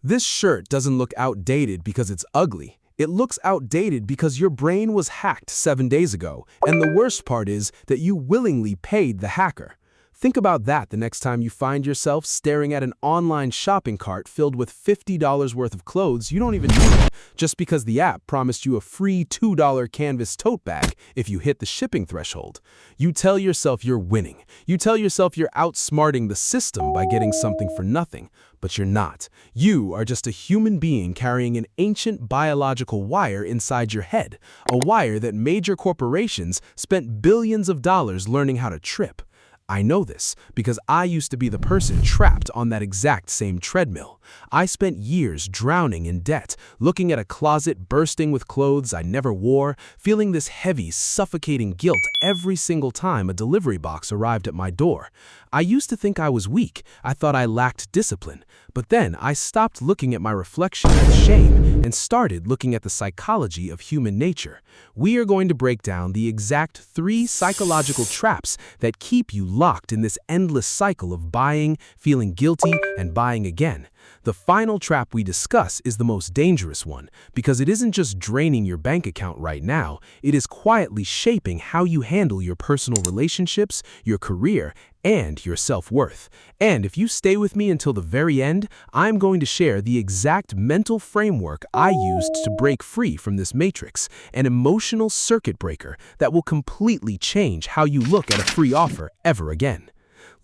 This shirt doesn't look outdated because it's ugly. It looks outdated because your brain was hacked 7 days ago, and the worst part is that you willingly paid the hacker. Think about that the next time you find yourself staring at an online shopping cart filled with $50 worth of clothes you don't even need, just because the app promised you a free $2 canvas tote bag if you hit the shipping threshold. You tell yourself you're winning. You tell yourself you're outsmarting the system by getting something for nothing. But you're not. You are just a human being carrying an ancient biological wire inside your head, a wire that major corporations spent billions of dollars learning how to trip. I know this because I used to be the person trapped on that exact same treadmill. I spent years drowning in debt, looking at a closet bursting with clothes I never wore, feeling this heavy, suffocating guilt every single time a delivery box arrived at my door. I used to think I was weak. I thought I lacked discipline. But then I stopped looking at my reflection with shame and started looking at the psychology of human nature. We are going to break down the exact 3 psychological traps that keep you locked in this endless cycle of buying, feeling guilty, and buying again. The final trap we discuss is the most dangerous one because it isn't just draining your bank account right now, it is quietly shaping how you handle your personal relationships, your career, and your self-worth. And if you stay with me until the very end, I'm going to share the exact mental framework I used to break free from this matrix, an emotional circuit breaker that will completely change how you look at a free offer ever again.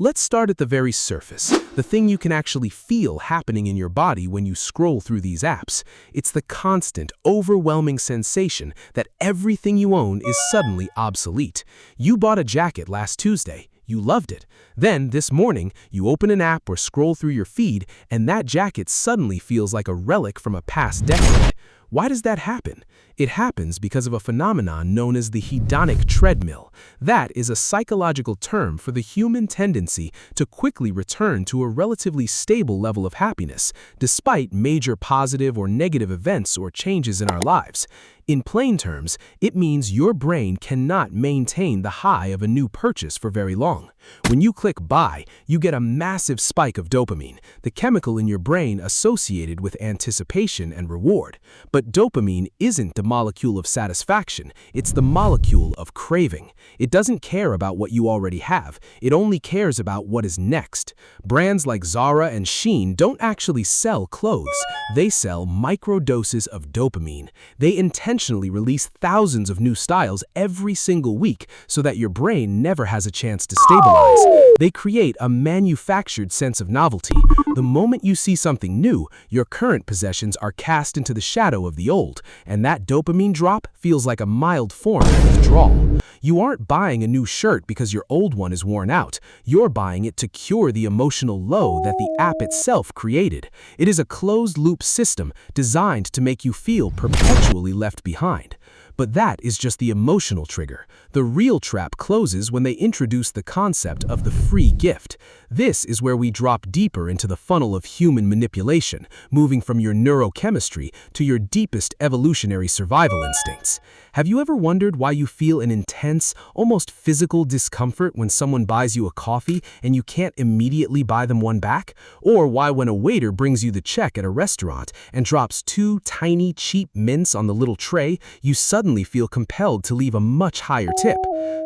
Let's start at the very surface, the thing you can actually feel happening in your body when you scroll through these apps. It's the constant, overwhelming sensation that everything you own is suddenly obsolete. You bought a jacket last Tuesday. You loved it. Then, this morning, you open an app or scroll through your feed, and that jacket suddenly feels like a relic from a past decade. Why does that happen? It happens because of a phenomenon known as the hedonic treadmill. That is a psychological term for the human tendency to quickly return to a relatively stable level of happiness, despite major positive or negative events or changes in our lives. In plain terms, it means your brain cannot maintain the high of a new purchase for very long. When you click buy, you get a massive spike of dopamine, the chemical in your brain associated with anticipation and reward. But dopamine isn't the molecule of satisfaction, it's the molecule of craving. It doesn't care about what you already have, it only cares about what is next. Brands like Zara and Shein don't actually sell clothes, they sell microdoses of dopamine. They intentionally release thousands of new styles every single week so that your brain never has a chance to stabilize. They create a manufactured sense of novelty. The moment you see something new, your current possessions are cast into the shadow of the old, and that dopamine drop feels like a mild form of withdrawal. You aren't buying a new shirt because your old one is worn out. You're buying it to cure the emotional low that the app itself created. It is a closed-loop system designed to make you feel perpetually left behind. But that is just the emotional trigger. The real trap closes when they introduce the concept of the free gift. This is where we drop deeper into the funnel of human manipulation, moving from your neurochemistry to your deepest evolutionary survival instincts. Have you ever wondered why you feel an intense, almost physical discomfort when someone buys you a coffee and you can't immediately buy them one back? Or why when a waiter brings you the check at a restaurant and drops 2 tiny, cheap mints on the little tray, you suddenly feel compelled to leave a much higher tip?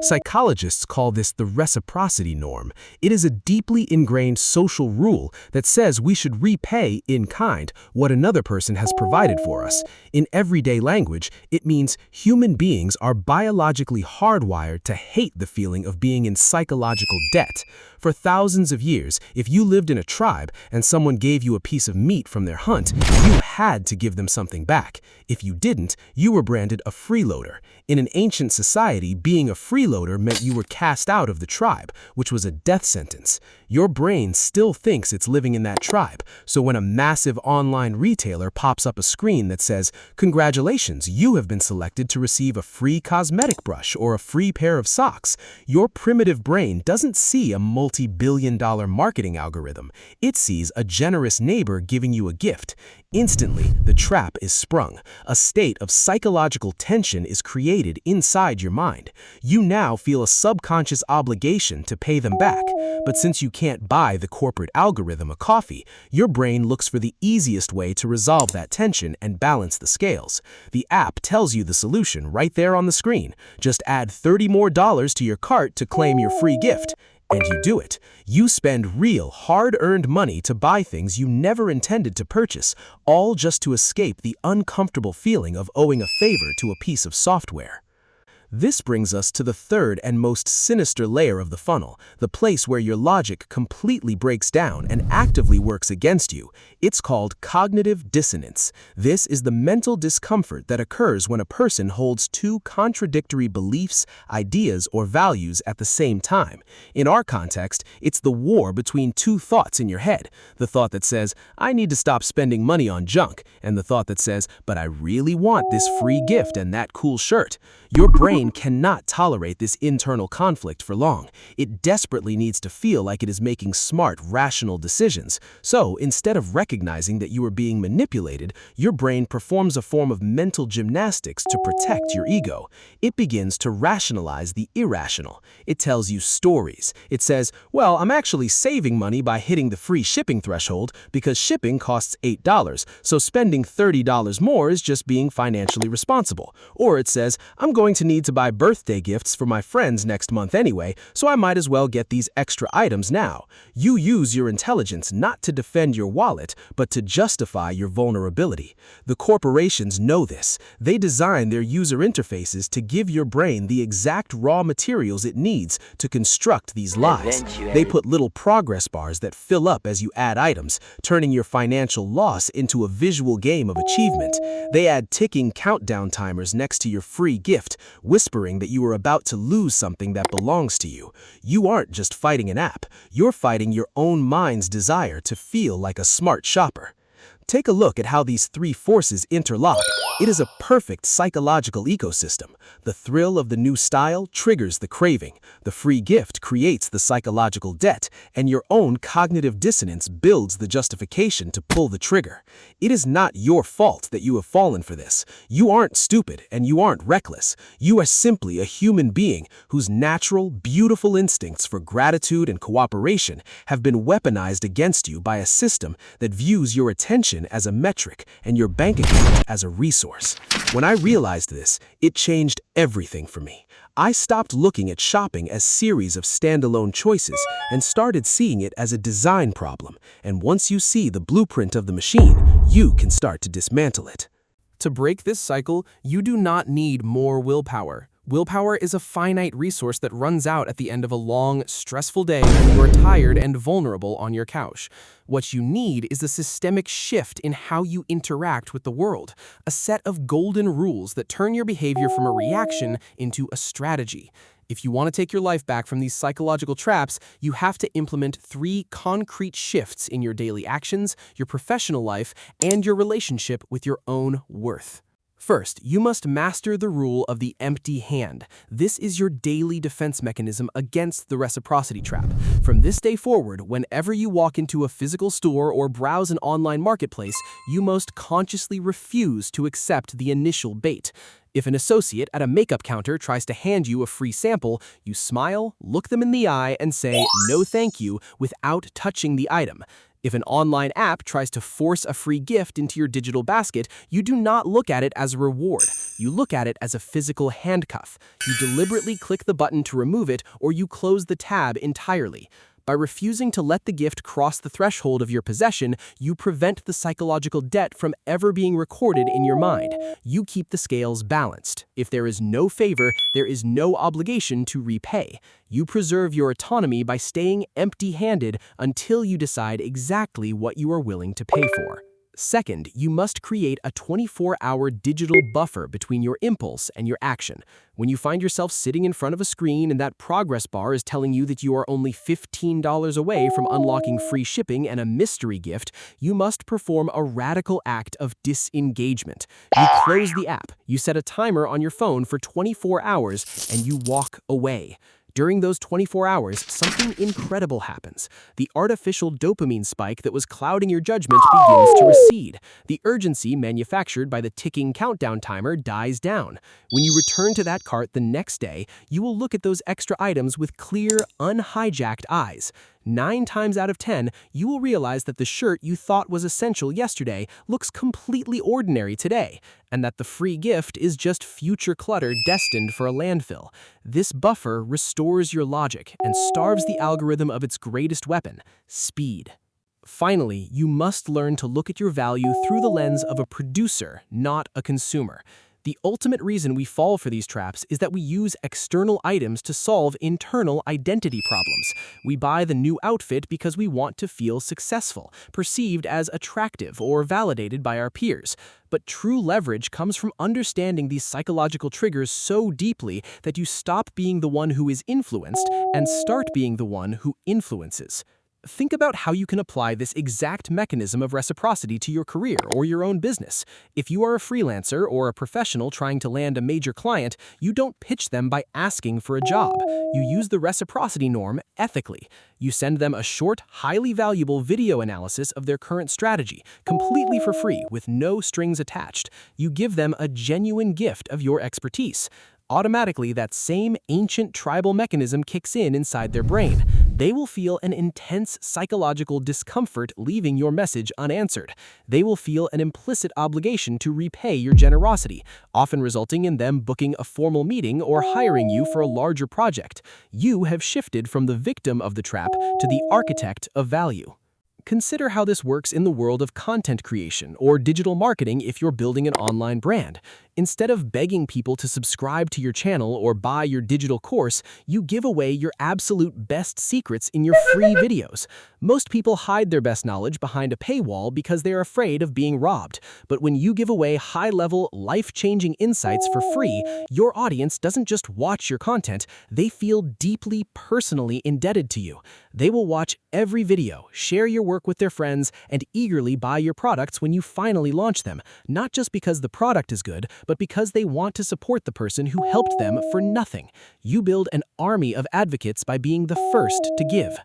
Psychologists call this the reciprocity norm. It is a deeply ingrained social rule that says we should repay in kind what another person has provided for us. In everyday language, it means human beings are biologically hardwired to hate the feeling of being in psychological debt. For thousands of years, if you lived in a tribe and someone gave you a piece of meat from their hunt, you had to give them something back. If you didn't, you were branded a freeloader. In an ancient society, being a freeloader meant you were cast out of the tribe, which was a death sentence. Your brain still thinks it's living in that tribe, so when a massive online retailer pops up a screen that says, "Congratulations, you have been selected to receive a free cosmetic brush or a free pair of socks," your primitive brain doesn't see a multi multi-billion-dollar marketing algorithm. It sees a generous neighbor giving you a gift. Instantly, the trap is sprung. A state of psychological tension is created inside your mind. You now feel a subconscious obligation to pay them back. But since you can't buy the corporate algorithm a coffee, your brain looks for the easiest way to resolve that tension and balance the scales. The app tells you the solution right there on the screen. Just add $30 more to your cart to claim your free gift. And you do it. You spend real, hard-earned money to buy things you never intended to purchase, all just to escape the uncomfortable feeling of owing a favor to a piece of software. This brings us to the third and most sinister layer of the funnel, the place where your logic completely breaks down and actively works against you. It's called cognitive dissonance. This is the mental discomfort that occurs when a person holds two contradictory beliefs, ideas, or values at the same time. In our context, it's the war between two thoughts in your head. The thought that says, I need to stop spending money on junk, and the thought that says, but I really want this free gift and that cool shirt. Your brain cannot tolerate this internal conflict for long. It desperately needs to feel like it is making smart, rational decisions. So, instead of recognizing that you are being manipulated, your brain performs a form of mental gymnastics to protect your ego. It begins to rationalize the irrational. It tells you stories. It says, well, I'm actually saving money by hitting the free shipping threshold because shipping costs $8, so spending $30 more is just being financially responsible. Or it says, I'm going to need to buy birthday gifts for my friends next month anyway, so I might as well get these extra items now. You use your intelligence not to defend your wallet, but to justify your vulnerability. The corporations know this. They design their user interfaces to give your brain the exact raw materials it needs to construct these lies. They put little progress bars that fill up as you add items, turning your financial loss into a visual game of achievement. They add ticking countdown timers next to your free gift, whispering that you are about to lose something that belongs to you. You aren't just fighting an app, you're fighting your own mind's desire to feel like a smart shopper. Take a look at how these three forces interlock. It is a perfect psychological ecosystem. The thrill of the new style triggers the craving, the free gift creates the psychological debt, and your own cognitive dissonance builds the justification to pull the trigger. It is not your fault that you have fallen for this. You aren't stupid and you aren't reckless. You are simply a human being whose natural, beautiful instincts for gratitude and cooperation have been weaponized against you by a system that views your attention as a metric and your bank account as a resource. When I realized this, it changed everything for me. I stopped looking at shopping as a series of standalone choices and started seeing it as a design problem. And once you see the blueprint of the machine, you can start to dismantle it. To break this cycle, you do not need more willpower. Willpower is a finite resource that runs out at the end of a long, stressful day when you are tired and vulnerable on your couch. What you need is a systemic shift in how you interact with the world, a set of golden rules that turn your behavior from a reaction into a strategy. If you want to take your life back from these psychological traps, you have to implement 3 concrete shifts in your daily actions, your professional life, and your relationship with your own worth. First, you must master the rule of the empty hand. This is your daily defense mechanism against the reciprocity trap. From this day forward, whenever you walk into a physical store or browse an online marketplace, you must consciously refuse to accept the initial bait. If an associate at a makeup counter tries to hand you a free sample, you smile, look them in the eye, and say, "No thank you," without touching the item. If an online app tries to force a free gift into your digital basket, you do not look at it as a reward. You look at it as a physical handcuff. You deliberately click the button to remove it, or you close the tab entirely. By refusing to let the gift cross the threshold of your possession, you prevent the psychological debt from ever being recorded in your mind. You keep the scales balanced. If there is no favor, there is no obligation to repay. You preserve your autonomy by staying empty-handed until you decide exactly what you are willing to pay for. Second, you must create a 24-hour digital buffer between your impulse and your action. When you find yourself sitting in front of a screen and that progress bar is telling you that you are only $15 away from unlocking free shipping and a mystery gift, you must perform a radical act of disengagement. You close the app, you set a timer on your phone for 24 hours, and you walk away. During those 24 hours, something incredible happens. The artificial dopamine spike that was clouding your judgment begins to recede. The urgency manufactured by the ticking countdown timer dies down. When you return to that cart the next day, you will look at those extra items with clear, unhijacked eyes. 9 times out of 10, you will realize that the shirt you thought was essential yesterday looks completely ordinary today, and that the free gift is just future clutter destined for a landfill. This buffer restores your logic and starves the algorithm of its greatest weapon, speed. Finally, you must learn to look at your value through the lens of a producer, not a consumer. The ultimate reason we fall for these traps is that we use external items to solve internal identity problems. We buy the new outfit because we want to feel successful, perceived as attractive or validated by our peers. But true leverage comes from understanding these psychological triggers so deeply that you stop being the one who is influenced and start being the one who influences. Think about how you can apply this exact mechanism of reciprocity to your career or your own business. If you are a freelancer or a professional trying to land a major client, you don't pitch them by asking for a job. You use the reciprocity norm ethically. You send them a short, highly valuable video analysis of their current strategy, completely for free, with no strings attached. You give them a genuine gift of your expertise. Automatically, that same ancient tribal mechanism kicks in inside their brain. They will feel an intense psychological discomfort leaving your message unanswered. They will feel an implicit obligation to repay your generosity, often resulting in them booking a formal meeting or hiring you for a larger project. You have shifted from the victim of the trap to the architect of value. Consider how this works in the world of content creation or digital marketing if you're building an online brand. Instead of begging people to subscribe to your channel or buy your digital course, you give away your absolute best secrets in your free videos. Most people hide their best knowledge behind a paywall because they're afraid of being robbed. But when you give away high-level, life-changing insights for free, your audience doesn't just watch your content, they feel deeply personally indebted to you. They will watch every video, share your work with their friends, and eagerly buy your products when you finally launch them, not just because the product is good, but because they want to support the person who helped them for nothing. You build an army of advocates by being the first to give.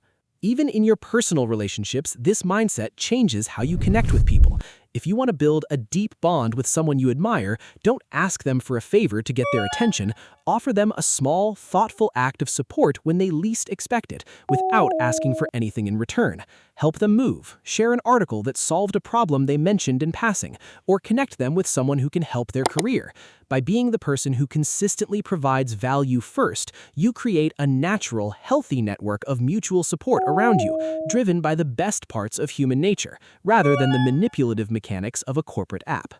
Even in your personal relationships, this mindset changes how you connect with people. If you want to build a deep bond with someone you admire, don't ask them for a favor to get their attention. Offer them a small, thoughtful act of support when they least expect it, without asking for anything in return. Help them move, share an article that solved a problem they mentioned in passing, or connect them with someone who can help their career. By being the person who consistently provides value first, you create a natural, healthy network of mutual support around you, driven by the best parts of human nature, rather than the manipulative mechanics of a corporate app.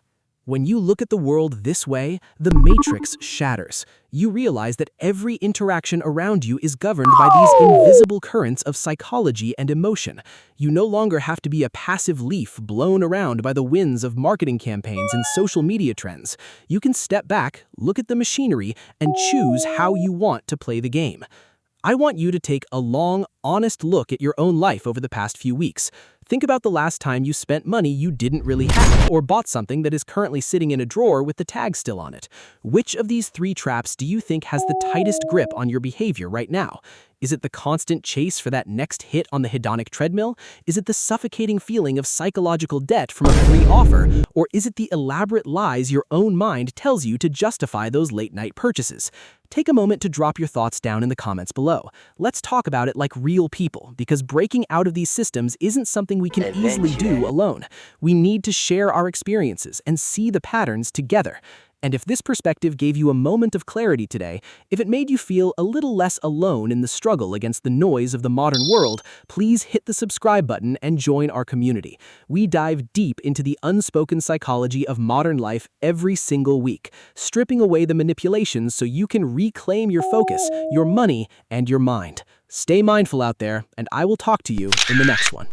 When you look at the world this way, the matrix shatters. You realize that every interaction around you is governed by these invisible currents of psychology and emotion. You no longer have to be a passive leaf blown around by the winds of marketing campaigns and social media trends. You can step back, look at the machinery, and choose how you want to play the game. I want you to take a long, honest look at your own life over the past few weeks. Think about the last time you spent money you didn't really have, or bought something that is currently sitting in a drawer with the tag still on it. Which of these 3 traps do you think has the tightest grip on your behavior right now? Is it the constant chase for that next hit on the hedonic treadmill? Is it the suffocating feeling of psychological debt from a free offer? Or is it the elaborate lies your own mind tells you to justify those late-night purchases? Take a moment to drop your thoughts down in the comments below. Let's talk about it like real people, because breaking out of these systems isn't something we can easily do alone. We need to share our experiences and see the patterns together. And if this perspective gave you a moment of clarity today, if it made you feel a little less alone in the struggle against the noise of the modern world, please hit the subscribe button and join our community. We dive deep into the unspoken psychology of modern life every single week, stripping away the manipulations so you can reclaim your focus, your money, and your mind. Stay mindful out there, and I will talk to you in the next one.